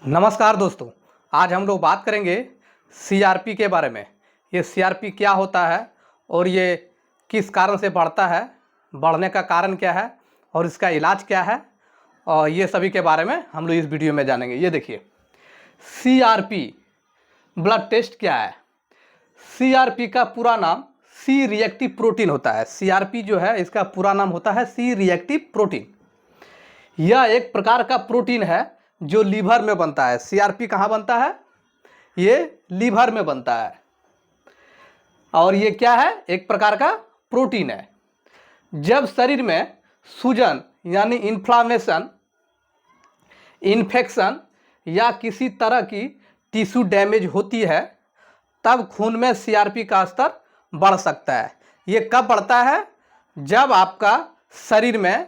नमस्कार दोस्तों, आज हम लोग बात करेंगे सीआरपी के बारे में। ये सीआरपी क्या होता है और ये किस कारण से बढ़ता है, बढ़ने का कारण क्या है और इसका इलाज क्या है, और ये सभी के बारे में हम लोग इस वीडियो में जानेंगे। ये देखिए, सीआरपी ब्लड टेस्ट क्या है। सीआरपी का पूरा नाम सी रिएक्टिव प्रोटीन होता है। सीआरपी जो है इसका पूरा नाम होता है सी रिएक्टिव प्रोटीन। यह एक प्रकार का प्रोटीन है जो लीवर में बनता है। सीआरपी कहाँ बनता है? ये लीवर में बनता है। और ये क्या है? एक प्रकार का प्रोटीन है। जब शरीर में सूजन यानी इन्फ्लामेशन, इन्फेक्शन या किसी तरह की टिश्यू डैमेज होती है तब खून में सीआरपी का स्तर बढ़ सकता है। ये कब बढ़ता है? जब आपका शरीर में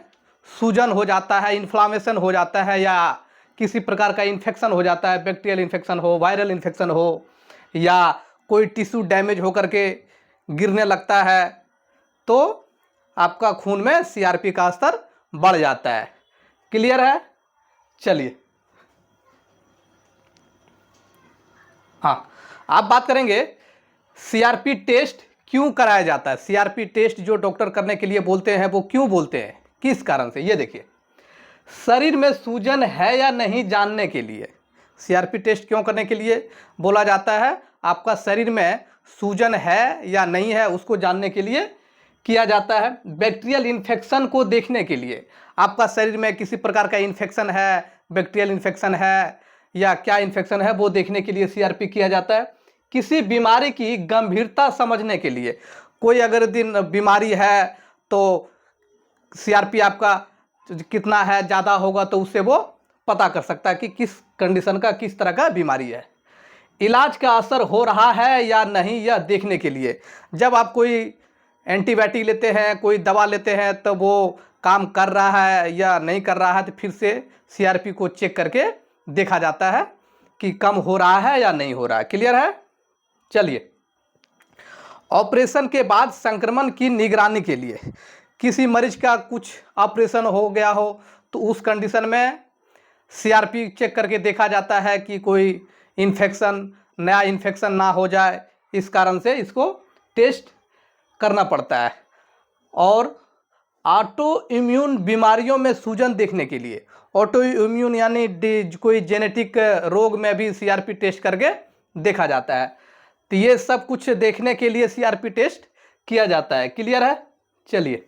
सूजन हो जाता है, इन्फ्लामेशन हो जाता है या किसी प्रकार का इन्फेक्शन हो जाता है, बैक्टीरियल इन्फेक्शन हो, वायरल इन्फेक्शन हो या कोई टिश्यू डैमेज होकर के गिरने लगता है तो आपका खून में सीआरपी का स्तर बढ़ जाता है। क्लियर है? चलिए, हाँ, आप बात करेंगे सीआरपी टेस्ट क्यों कराया जाता है। सीआरपी टेस्ट जो डॉक्टर करने के लिए बोलते हैं वो क्यों बोलते हैं, किस कारण से? ये देखिए, शरीर में सूजन है या नहीं जानने के लिए सीआरपी टेस्ट क्यों करने के लिए बोला जाता है। आपका शरीर में सूजन है या नहीं है उसको जानने के लिए किया जाता है। बैक्टीरियल इन्फेक्शन को देखने के लिए, आपका शरीर में किसी प्रकार का इन्फेक्शन है, बैक्टीरियल इन्फेक्शन है या क्या इन्फेक्शन है वो देखने के लिए सीआरपी किया जाता है। किसी बीमारी की गंभीरता समझने के लिए, कोई अगर दिन बीमारी है तो सीआरपी आपका कितना है, ज़्यादा होगा तो उससे वो पता कर सकता है कि किस कंडीशन का, किस तरह का बीमारी है। इलाज का असर हो रहा है या नहीं यह देखने के लिए, जब आप कोई एंटीबायोटिक लेते हैं, कोई दवा लेते हैं तो वो काम कर रहा है या नहीं कर रहा है तो फिर से सीआरपी को चेक करके देखा जाता है कि कम हो रहा है या नहीं हो रहा है। क्लियर है? चलिए, ऑपरेशन के बाद संक्रमण की निगरानी के लिए, किसी मरीज का कुछ ऑपरेशन हो गया हो तो उस कंडीशन में सीआरपी चेक करके देखा जाता है कि कोई इन्फेक्शन, नया इन्फेक्शन ना हो जाए, इस कारण से इसको टेस्ट करना पड़ता है। और ऑटो इम्यून बीमारियों में सूजन देखने के लिए, ऑटो इम्यून यानी कोई जेनेटिक रोग में भी सीआरपी टेस्ट करके देखा जाता है। तो ये सब कुछ देखने के लिए सीआरपी टेस्ट किया जाता है। क्लियर है? चलिए,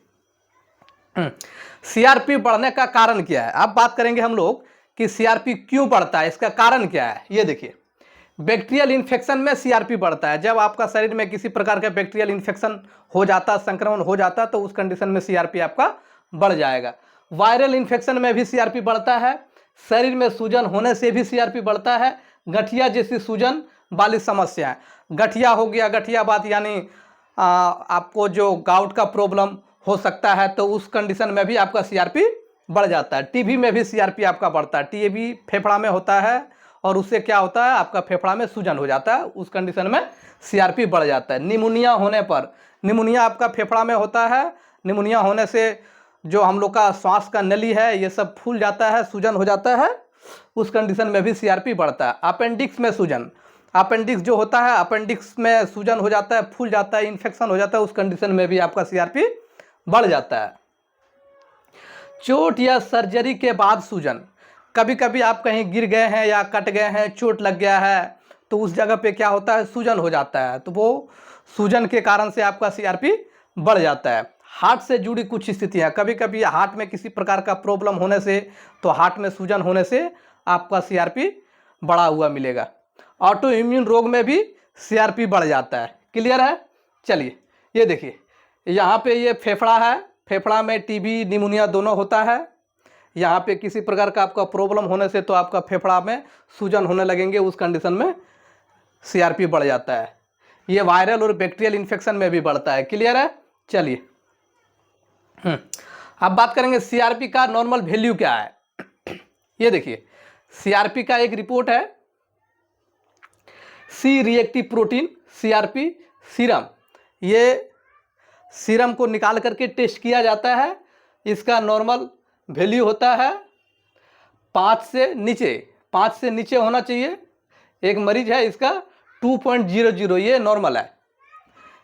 सीआरपी बढ़ने का कारण क्या है। अब बात करेंगे हम लोग कि सीआरपी क्यों बढ़ता है, इसका कारण क्या है। ये देखिए, बैक्टीरियल इन्फेक्शन में सीआरपी बढ़ता है। जब आपका शरीर में किसी प्रकार का बैक्टीरियल इन्फेक्शन हो जाता, संक्रमण हो जाता तो उस कंडीशन में सीआरपी आपका बढ़ जाएगा। वायरल इन्फेक्शन में भी सीआरपी बढ़ता है। शरीर में सूजन होने से भी सीआरपी बढ़ता है। गठिया जैसी सूजन वाली समस्या, गठिया हो गया, गठिया बात यानी आपको जो गाउट का प्रॉब्लम हो सकता है तो उस कंडीशन में भी आपका सीआरपी बढ़ जाता है। टीबी में भी सीआरपी आपका बढ़ता है। टीबी फेफड़ा में होता है और उससे क्या होता है, आपका फेफड़ा में सूजन हो जाता है, उस कंडीशन में सीआरपी बढ़ जाता है। निमोनिया होने पर, निमोनिया आपका फेफड़ा में होता है, निमोनिया होने से जो हम लोग का श्वास का नली है ये सब फूल जाता है, सूजन हो जाता है, उस कंडीशन में भी सीआरपी बढ़ता है। अपेंडिक्स में सूजन, अपेंडिक्स जो होता है, अपेंडिक्स में सूजन हो जाता है, फूल जाता है, इन्फेक्शन हो जाता है, उस कंडीशन में भी आपका सीआरपी बढ़ जाता है। चोट या सर्जरी के बाद सूजन, कभी कभी आप कहीं गिर गए हैं या कट गए हैं, चोट लग गया है तो उस जगह पे क्या होता है, सूजन हो जाता है, तो वो सूजन के कारण से आपका सीआरपी बढ़ जाता है। हार्ट से जुड़ी कुछ स्थितियां, कभी कभी हार्ट में किसी प्रकार का प्रॉब्लम होने से, तो हार्ट में सूजन होने से आपका सीआरपी बढ़ा हुआ मिलेगा। ऑटो इम्यून रोग में भी सीआरपी बढ़ जाता है। क्लियर है? चलिए, ये देखिए, यहाँ पे ये फेफड़ा है, फेफड़ा में टीबी, निमोनिया दोनों होता है। यहाँ पे किसी प्रकार का आपका प्रॉब्लम होने से तो आपका फेफड़ा में सूजन होने लगेंगे, उस कंडीशन में सीआरपी बढ़ जाता है। ये वायरल और बैक्टीरियल इन्फेक्शन में भी बढ़ता है। क्लियर है? चलिए, अब बात करेंगे सीआरपी का नॉर्मल वैल्यू क्या है। ये देखिए, सीआरपी का एक रिपोर्ट है, C reactive protein CRP serum. ये सीरम को निकाल करके टेस्ट किया जाता है। इसका नॉर्मल वैल्यू होता है 5 से नीचे, 5 से नीचे होना चाहिए। एक मरीज है इसका 2.00, ये नॉर्मल है।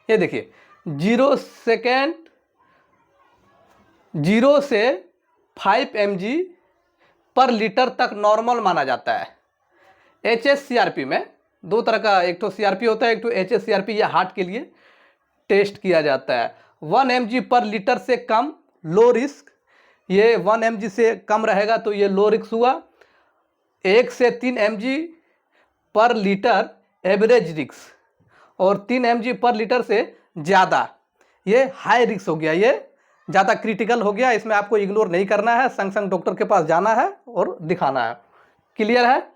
ये देखिए 0 सेकेंड 0 से 5 mg पर लीटर तक नॉर्मल माना जाता है। HSCRP में दो तरह का, एक तो CRP होता है, एक तो HSCRP, यह हार्ट के लिए टेस्ट किया जाता है। 1 mg पर लीटर से कम लो रिस्क, ये 1 mg से कम रहेगा तो ये लो रिस्क हुआ। 1 से 3 mg पर लीटर एवरेज रिस्क, और 3 mg पर लीटर से ज़्यादा ये हाई रिस्क हो गया, ये ज़्यादा क्रिटिकल हो गया। इसमें आपको इग्नोर नहीं करना है, संग संग डॉक्टर के पास जाना है और दिखाना है। क्लियर है?